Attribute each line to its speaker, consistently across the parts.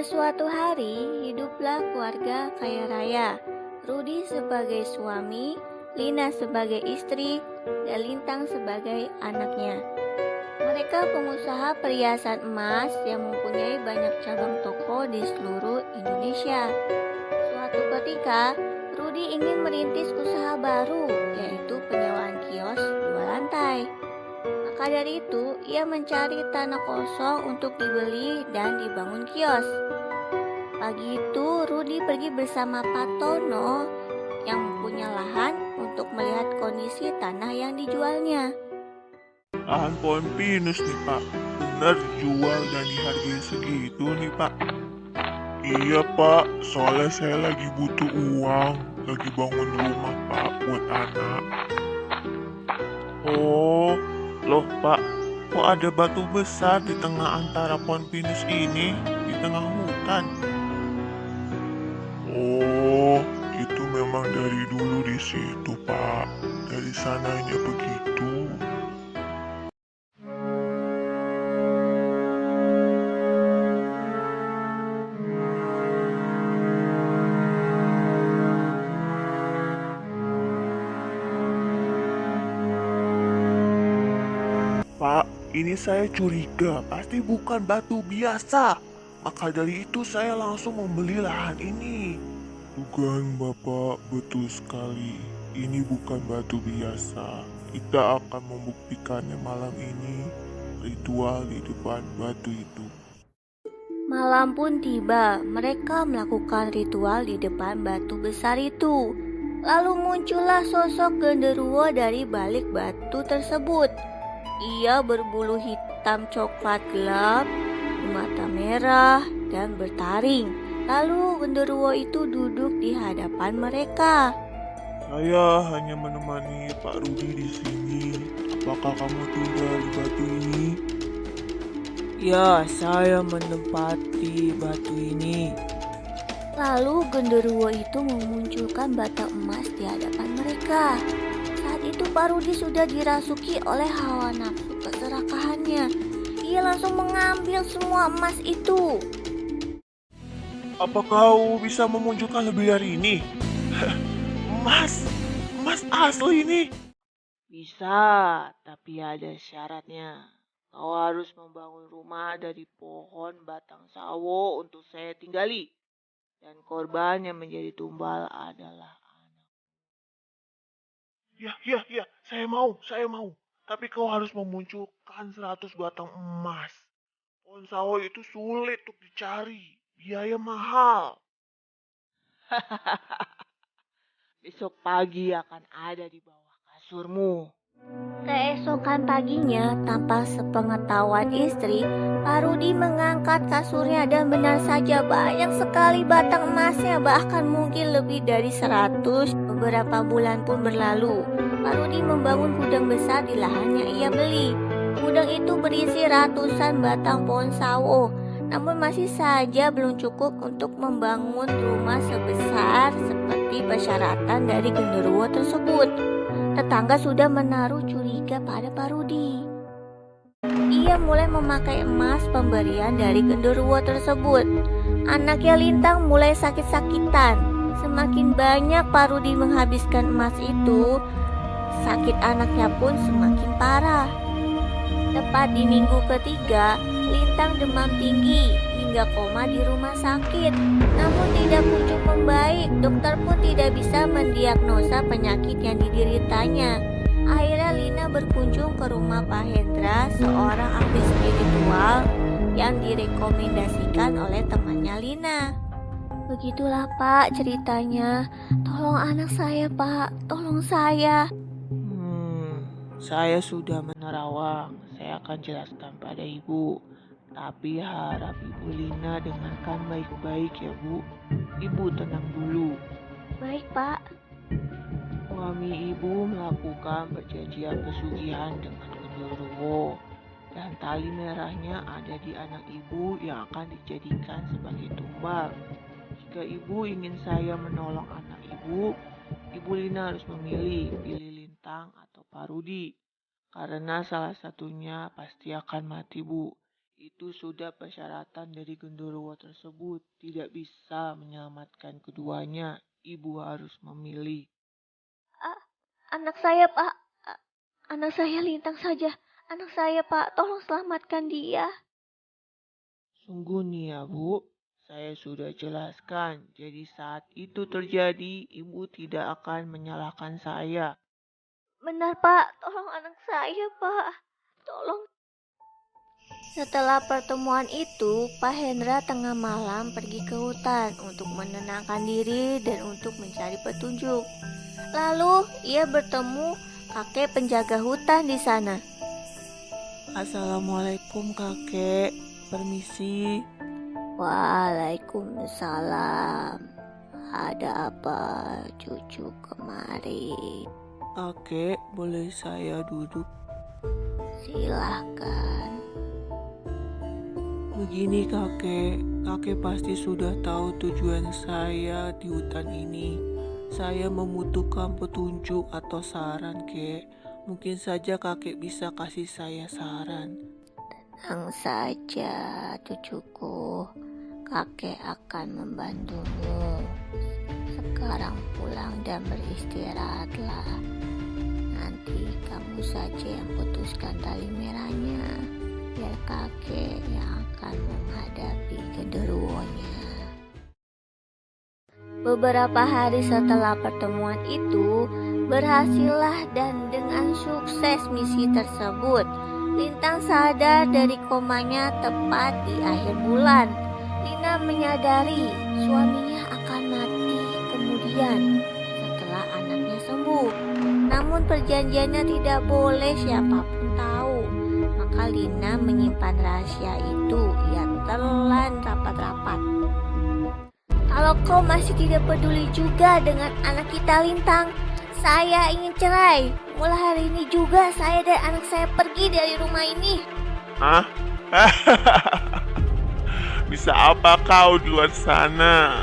Speaker 1: suatu hari, hiduplah keluarga kaya raya. Rudi sebagai suami, Lina sebagai istri, dan Lintang sebagai anaknya. Mereka pengusaha perhiasan emas yang mempunyai banyak cabang toko di seluruh Indonesia. Suatu ketika, Rudi ingin merintis usaha baru, yaitu penyewaan kios 2 lantai. Maka dari itu, ia mencari tanah kosong untuk dibeli dan dibangun kios. Pagi itu, Rudi pergi bersama Pak Tono yang punya lahan untuk melihat kondisi tanah yang dijualnya.
Speaker 2: Lahan pohon pinus nih Pak, benar dijual dan dihargai segitu nih Pak. Iya Pak, soalnya saya lagi butuh uang, lagi bangun rumah Pak buat anak. Oh, loh Pak, kok ada batu besar di tengah antara pohon pinus ini, di tengah hutan? Oh, itu memang dari dulu di situ Pak, dari sananya begitu. Pak, ini saya curiga, pasti bukan batu biasa. Maka dari itu saya langsung membeli lahan ini. Dugaan Bapak betul sekali. Ini bukan batu biasa. Kita akan membuktikannya malam ini. Ritual di depan batu itu.
Speaker 1: Malam pun tiba, mereka melakukan ritual di depan batu besar itu. Lalu muncullah sosok genderuwo dari balik batu tersebut. Ia berbulu hitam coklat gelap, bermata merah, dan bertaring. Lalu genderuwo itu duduk di hadapan mereka.
Speaker 2: Saya hanya menemani Pak Rudi di sini. Apakah kamu tinggal di batu ini?
Speaker 3: Ya, saya menempati batu ini.
Speaker 1: Lalu genderuwo itu memunculkan bata emas di hadapan mereka. Saat itu Pak Rudi sudah dirasuki oleh hawa nafsu keserakahannya. Ia langsung mengambil semua emas itu.
Speaker 2: Apa kau bisa memunculkan lebih dari ini? Emas, emas asli ini.
Speaker 3: Bisa, tapi ada syaratnya. Kau harus membangun rumah dari pohon batang sawo untuk saya tinggali. Dan korban yang menjadi tumbal adalah anak.
Speaker 2: Ya, saya mau. Tapi kau harus memunculkan 100 batang emas. Pohon sawo itu sulit untuk dicari. Biaya mahal.
Speaker 3: Besok pagi akan ada di bawah kasurmu.
Speaker 1: Keesokan paginya, tanpa sepengetahuan istri, Pak Rudi mengangkat kasurnya dan benar saja banyak sekali batang emasnya, bahkan mungkin lebih dari 100. Beberapa bulan pun berlalu. Pak Rudi membangun gudang besar di lahan yang ia beli. Gudang itu berisi ratusan batang pohon sawo, namun masih saja belum cukup untuk membangun rumah sebesar seperti persyaratan dari genderuwo tersebut. Tetangga sudah menaruh curiga pada Pak Rudi. Ia mulai memakai emas pemberian dari genderuwo tersebut. Anaknya Lintang mulai sakit-sakitan. Semakin banyak Pak Rudi menghabiskan emas itu, sakit anaknya pun semakin parah. Tepat di minggu ketiga, Lintang demam tinggi hingga koma di rumah sakit. Namun tidak kunjung membaik, dokter pun tidak bisa mendiagnosa penyakit yang dideritanya. Akhirnya Lina berkunjung ke rumah Pak Hendra, seorang ahli spiritual yang direkomendasikan oleh temannya Lina. Begitulah Pak ceritanya. Tolong anak saya Pak, tolong saya.
Speaker 3: Saya sudah menerawang. Saya akan jelaskan pada ibu. Tapi harap Ibu Lina dengarkan baik-baik ya Bu. Ibu tenang dulu.
Speaker 1: Baik Pak.
Speaker 3: Suami ibu melakukan perjanjian pesugihan dengan genderuwo. Dan tali merahnya ada di anak ibu yang akan dijadikan sebagai tumbal. Jika ibu ingin saya menolong anak ibu, Ibu Lina harus memilih, pilih Lintang atau Pak Rudi. Karena salah satunya pasti akan mati Bu. Itu sudah persyaratan dari genderuwo tersebut. Tidak bisa menyelamatkan keduanya. Ibu harus memilih.
Speaker 1: Ah, anak saya, Pak. Ah, anak saya Lintang saja. Anak saya, Pak. Tolong selamatkan dia.
Speaker 3: Sungguh nih ya, Bu. Saya sudah jelaskan. Jadi saat itu terjadi, ibu tidak akan menyalahkan saya.
Speaker 1: Benar, Pak. Tolong anak saya, Pak. Tolong. Setelah pertemuan itu, Pak Hendra tengah malam pergi ke hutan untuk menenangkan diri dan untuk mencari petunjuk. Lalu, ia bertemu kakek penjaga hutan di sana.
Speaker 3: Assalamualaikum kakek. Permisi.
Speaker 1: Waalaikumsalam. Ada apa cucu kemari?
Speaker 3: Kakek, boleh saya duduk?
Speaker 1: Silahkan.
Speaker 3: Begini kakek pasti sudah tahu tujuan saya di hutan ini. Saya membutuhkan petunjuk atau saran, kek. Mungkin saja kakek bisa kasih saya saran.
Speaker 1: Tenang saja cucuku. Kakek akan membantumu. Sekarang pulang dan beristirahatlah. Nanti kamu saja yang putuskan tali merahnya. Biar kakek yang akan menghadapi genderuwonya. Beberapa hari setelah pertemuan itu, berhasillah dan dengan sukses misi tersebut. Lintang sadar dari komanya tepat di akhir bulan. Lina menyadari suaminya akan mati kemudian setelah anaknya sembuh. Namun perjanjiannya tidak boleh siapapun tahu. Maka Lina menyimpan rahasia itu. Ia telan rapat-rapat. Kalau kau masih tidak peduli juga dengan anak kita Lintang, saya ingin cerai. Mulai hari ini juga saya dan anak saya pergi dari rumah ini.
Speaker 2: Hah? Bisa apa kau di luar sana?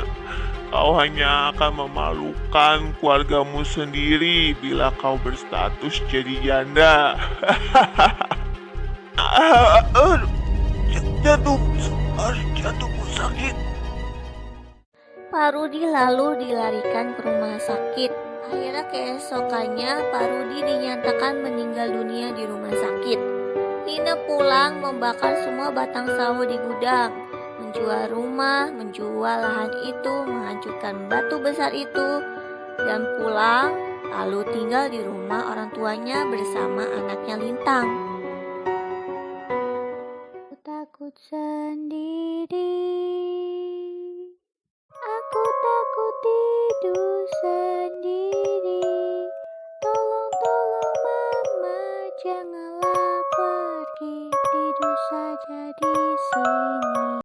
Speaker 2: Kau hanya akan memalukan keluargamu sendiri bila kau berstatus jadi janda. Jantungku sakit.
Speaker 1: Pak Rudi lalu dilarikan ke rumah sakit. Akhirnya keesokannya Pak Rudi dinyatakan meninggal dunia di rumah sakit. Lina pulang membakar semua batang sawo di gudang, menjual rumah, menjual lahan itu, menghancurkan batu besar itu, dan pulang lalu tinggal di rumah orang tuanya bersama anaknya Lintang.